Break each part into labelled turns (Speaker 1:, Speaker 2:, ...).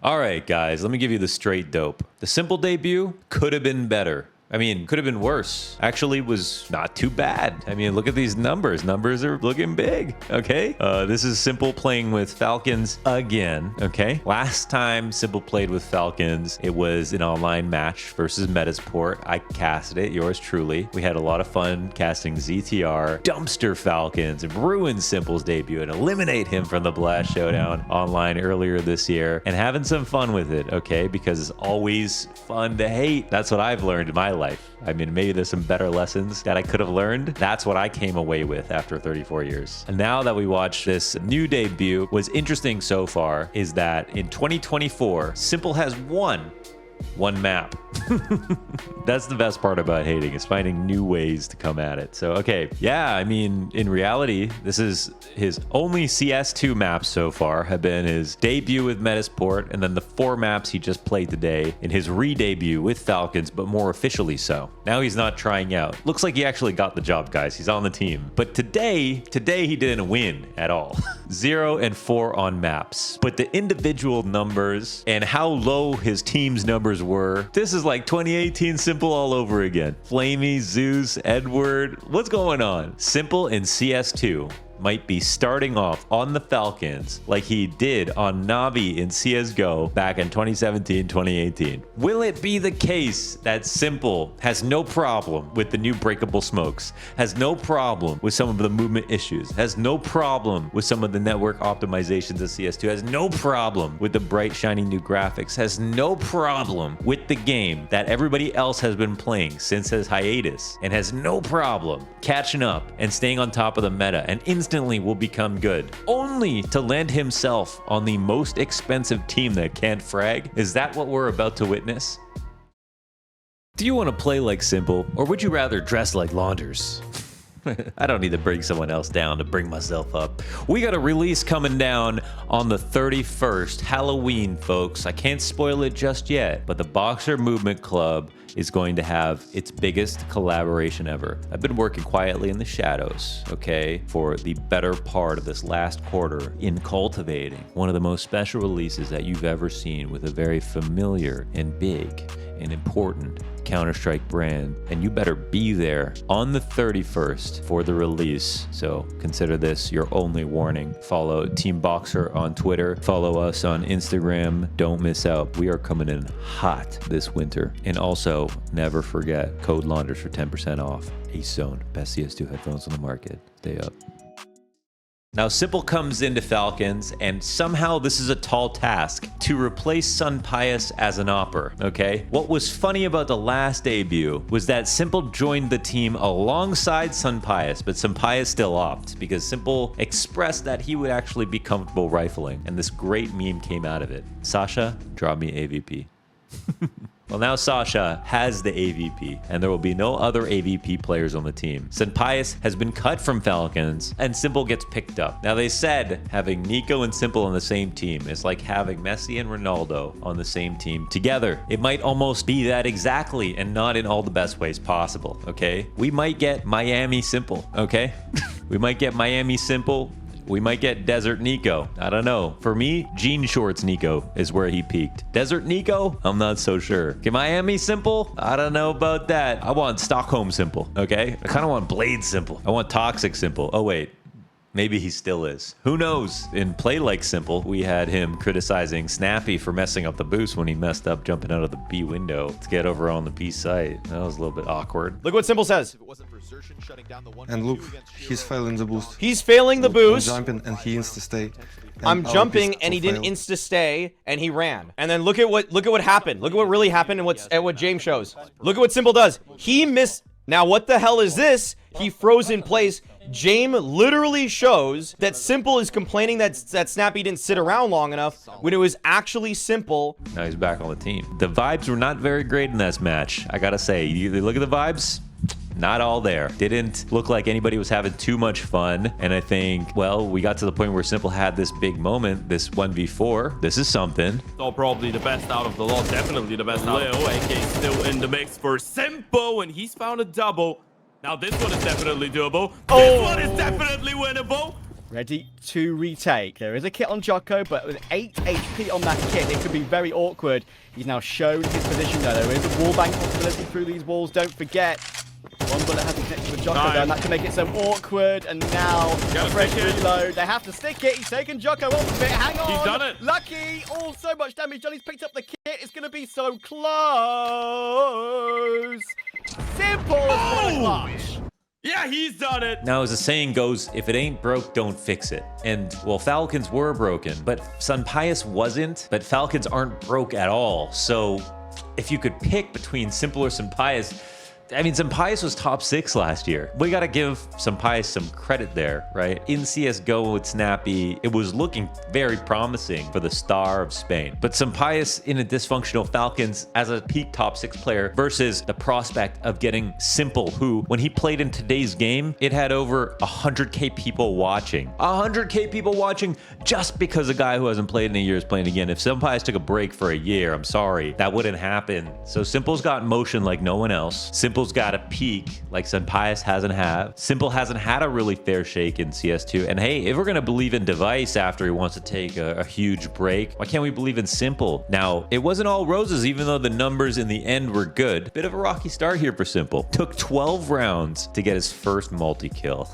Speaker 1: All right, guys, let me give you the straight dope. The S1mple debut could have been better. I mean, could have been worse. Actually, was not too bad. I mean, look at these numbers. Numbers are looking big, okay? This is S1mple playing with Falcons again, okay? Last time S1mple played with Falcons, it was an online match versus Metasport. I casted it, yours truly. We had a lot of fun casting ZTR, dumpster Falcons, and ruin S1mple's debut and eliminate him from the Blast Showdown online earlier this year and having some fun with it, okay? Because it's always fun to hate. That's what I've learned in my life. I mean, maybe there's some better lessons that I could have learned. That's what I came away with after 34 years. And now that we watch this new debut, what's interesting so far is that in 2024, S1mple has won one map. That's the best part about hating, is finding new ways to come at it. So, okay, yeah, I mean, in reality, this is his only CS2 maps so far have been his debut with Metasport, and then the 4 maps he just played today in his re-debut with Falcons, but more officially so. Now he's not trying out. Looks like he actually got the job, guys. He's on the team. But today he didn't win at all. 0 and 4 on maps. But the individual numbers and how low his team's numbers were, this is like 2018 S1mple all over again. Flamey, Zeus, Edward, what's going on? S1mple in CS2 might be starting off on the Falcons like he did on Navi in CSGO back in 2017, 2018. Will it be the case that S1mple has no problem with the new breakable smokes, has no problem with some of the movement issues, has no problem with some of the network optimizations of CS2, has no problem with the bright, shiny new graphics, has no problem with the game that everybody else has been playing since his hiatus, and has no problem catching up and staying on top of the meta and instantly will become good, only to land himself on the most expensive team that can't frag? Is that what we're about to witness? Do you want to play like S1mple, or would you rather dress like LAUNDERS? I don't need to bring someone else down to bring myself up. We got a release coming down on the 31st, Halloween, folks. I can't spoil it just yet, but the Boxer Movement Club is going to have its biggest collaboration ever. I've been working quietly in the shadows, okay, for the better part of this last quarter in cultivating one of the most special releases that you've ever seen with a very familiar and big and important Counter-Strike brand, and you better be there on the 31st for the release. So consider this your only warning. Follow Team Boxer on Twitter, follow us on Instagram. Don't miss out. We are coming in hot this winter. And also, never forget code LAUNDERS for 10% off. ACEZONE, best CS2 headphones on the market. Stay up. Now, S1mple comes into Falcons, and somehow this is a tall task to replace SunPayus as an opper, okay? What was funny about the last debut was that S1mple joined the team alongside SunPayus, but SunPayus still opted because S1mple expressed that he would actually be comfortable rifling, and this great meme came out of it. Sasha, draw me AVP. Well, now Sasha has the AVP, and there will be no other AVP players on the team. SunPayus has been cut from Falcons, and S1mple gets picked up. Now, they said having NiKo and S1mple on the same team is like having Messi and Ronaldo on the same team together. It might almost be that exactly, and not in all the best ways possible, okay? We might get Miami S1mple, okay? We might get Miami S1mple. We might get Desert NiKo. I don't know. For me, Jean Shorts NiKo is where he peaked. Desert NiKo? I'm not so sure. Okay, Miami S1mple? I don't know about that. I want Stockholm S1mple, okay? I kind of want Blade S1mple. I want Toxic S1mple. Oh, wait. Maybe he still is. Who knows? In Play Like S1mple, we had him criticizing Snappy for messing up the boost when he messed up jumping out of the B window to get over on the B site. That was a little bit awkward.
Speaker 2: Look what S1mple says.
Speaker 3: And look, he's failing the boost.
Speaker 2: He's failing the boost.
Speaker 3: I'm jumping and he insta-stay.
Speaker 2: I'm jumping and he didn't insta-stay and he ran. And then look at what happened. Look at what really happened and what James shows. Look at what S1mple does. He missed. Now what the hell is this? He froze in place. James literally shows that S1mple is complaining that Snappy didn't sit around long enough when it was actually S1mple.
Speaker 1: Now he's back on the team. The vibes were not very great in this match. I gotta say, you look at the vibes. Not all there. Didn't look like anybody was having too much fun. And I think, well, we got to the point where S1mple had this big moment, this 1v4. This is something.
Speaker 4: So probably the best out of the lot. Definitely the best out. Leo, AK still in the mix for S1mple, and he's found a double. Now this one is definitely doable. This one is definitely winnable.
Speaker 5: ready to retake. There is a kit on Jocko, but with 8 HP on that kit, it could be very awkward. He's now shown his position, though. There is a wallbang possibility through these walls, don't forget. One bullet hasn't connected with Jocko, though, and that can make it so awkward. And now, a fresh reload. They have to stick it. He's taken Jocko off of it. Hang on.
Speaker 4: He's done it.
Speaker 5: Lucky. Oh, so much damage done. He's picked up the kit. It's going to be so close. Simple as clutch.
Speaker 4: Yeah, he's done it.
Speaker 1: Now, as the saying goes, if it ain't broke, don't fix it. And, well, Falcons were broken, but SunPayus wasn't. But Falcons aren't broke at all. So, if you could pick between SunPple or SunPayus, I mean, SunPayus was top 6 last year. We got to give SunPayus some credit there, right? In CSGO with Snappy, it was looking very promising for the star of Spain. But SunPayus in a dysfunctional Falcons as a peak top 6 player versus the prospect of getting s1mple, who, when he played in today's game, it had over 100K people watching. 100K people watching just because a guy who hasn't played in a year is playing again. If SunPayus took a break for a year, I'm sorry, that wouldn't happen. So s1mple's got motion like no one else. s1mple's got a peak like SunPayus hasn't had. s1mple hasn't had a really fair shake in CS2. And hey, if we're going to believe in Device after he wants to take a huge break, why can't we believe in s1mple? Now, it wasn't all roses, even though the numbers in the end were good. Bit of a rocky start here for s1mple. Took 12 rounds to get his first multi-kill.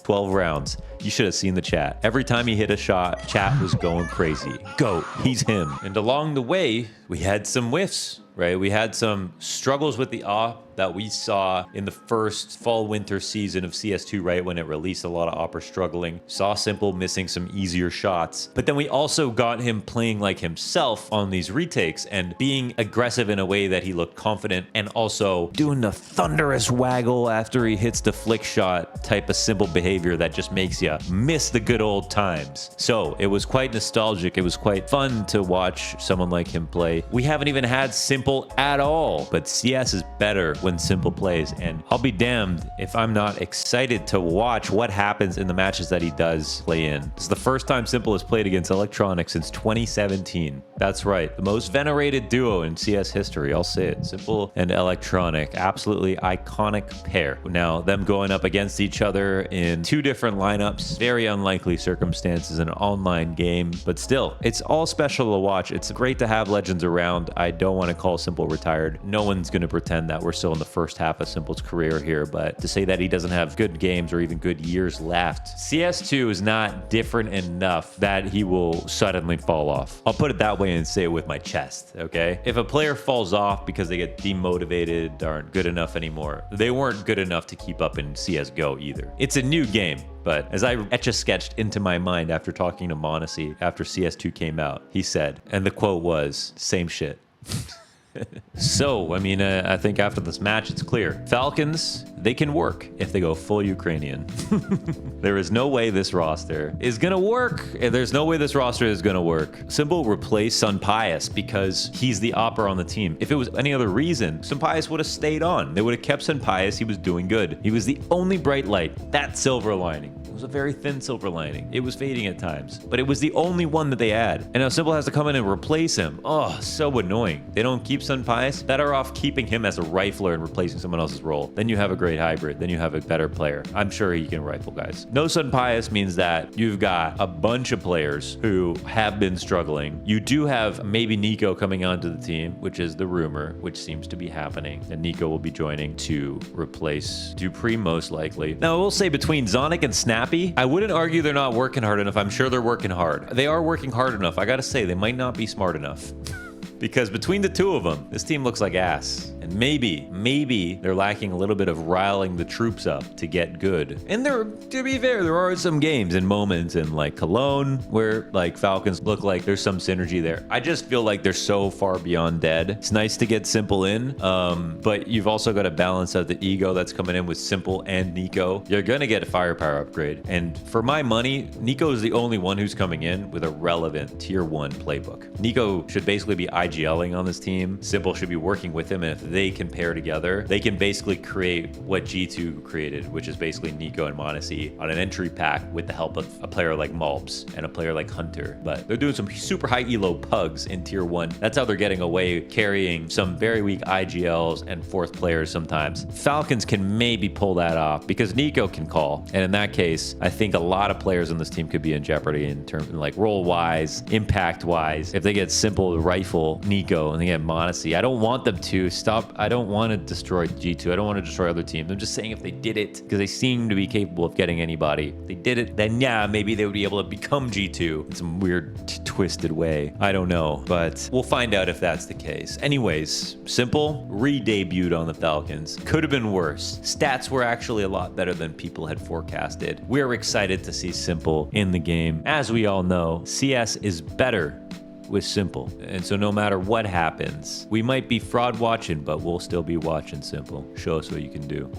Speaker 1: 12 rounds. You should have seen the chat. Every time he hit a shot, chat was going crazy. Go, he's him. And along the way, we had some whiffs, right? We had some struggles with the AWP that we saw in the first fall-winter season of CS2, right? When it released, a lot of AWPers struggling. Saw s1mple missing some easier shots. But then we also got him playing like himself on these retakes and being aggressive in a way that he looked confident and also doing the thunderous waggle after he hits the flick shot type of s1mple behavior that just makes you miss the good old times. So it was quite nostalgic. It was quite fun to watch someone like him play. We haven't even had s1mple at all, but CS is better when s1mple plays, and I'll be damned if I'm not excited to watch what happens in the matches that he does play in. This is the first time s1mple has played against Electronic since 2017. That's right, the most venerated duo in CS history. I'll say it. s1mple and Electronic, absolutely iconic pair. Now, them going up against each other in 2 different lineups, very unlikely circumstances in an online game, but still, it's all special to watch. It's great to have legends around. I don't want to call s1mple retired. No one's going to pretend that we're still in the first half of s1mple's career here, but to say that he doesn't have good games or even good years left, CS2 is not different enough that he will suddenly fall off. I'll put it that way and say it with my chest, okay? If a player falls off because they get demotivated, aren't good enough anymore, they weren't good enough to keep up in CSGO either. It's a new game. But as I etch-a-sketched into my mind after talking to Monacy after CS2 came out, he said, and the quote was, same shit. So, I mean, I think after this match, it's clear. Falcons, they can work if they go full Ukrainian. There is no way this roster is going to work. There's no way this roster is going to work. s1mple replaced SunPayus because he's the opera on the team. If it was any other reason, SunPayus would have stayed on. They would have kept SunPayus. He was doing good. He was the only bright light. That silver lining. It was a very thin silver lining. It was fading at times, but it was the only one that they had. And now s1mple has to come in and replace him. Oh, so annoying. They don't keep SunPayus. Better off keeping him as a rifler and replacing someone else's role. Then you have a great hybrid. Then you have a better player. I'm sure he can rifle, guys. No SunPayus means that you've got a bunch of players who have been struggling. You do have maybe NiKo coming onto the team, which is the rumor, which seems to be happening. And NiKo will be joining to replace Dupree most likely. Now, I will say between Zonic and Snappy, I wouldn't argue they're not working hard enough. I'm sure they're working hard. They are working hard enough. I gotta say, they might not be smart enough. Because between the two of them, this team looks like ass. And maybe they're lacking a little bit of riling the troops up to get good. And there, to be fair, there are some games and moments in like Cologne where like Falcons look like there's some synergy there. I just feel like they're so far beyond dead. It's nice to get s1mple in, but you've also got to balance out the ego that's coming in with s1mple and NiKo. You're gonna get a firepower upgrade. And for my money, NiKo is the only one who's coming in with a relevant tier 1 playbook. NiKo should basically be IGLing on this team. s1mple should be working with him, and if they can pair together, they can basically create what G2 created, which is basically NiKo and m0NESY on an entry pack with the help of a player like Mulps and a player like Hunter. But they're doing some super high elo pugs in tier 1. That's how they're getting away, carrying some very weak IGLs and fourth players sometimes. Falcons can maybe pull that off because NiKo can call. And in that case, I think a lot of players on this team could be in jeopardy in terms like role-wise, impact-wise. If they get simple rifle NiKo and they get m0NESY, I don't want them to stop. I don't want to destroy G2. I don't want to destroy other teams. I'm just saying if they did it, because they seem to be capable of getting anybody. If they did it, then yeah, maybe they would be able to become G2 in some weird twisted way. I don't know, but we'll find out if that's the case. Anyways, s1mple re-debuted on the Falcons. Could have been worse. Stats were actually a lot better than people had forecasted. We're excited to see s1mple in the game. As we all know, CS is better with s1mple. And so no matter what happens, we might be fraud watching, but we'll still be watching s1mple. Show us what you can do.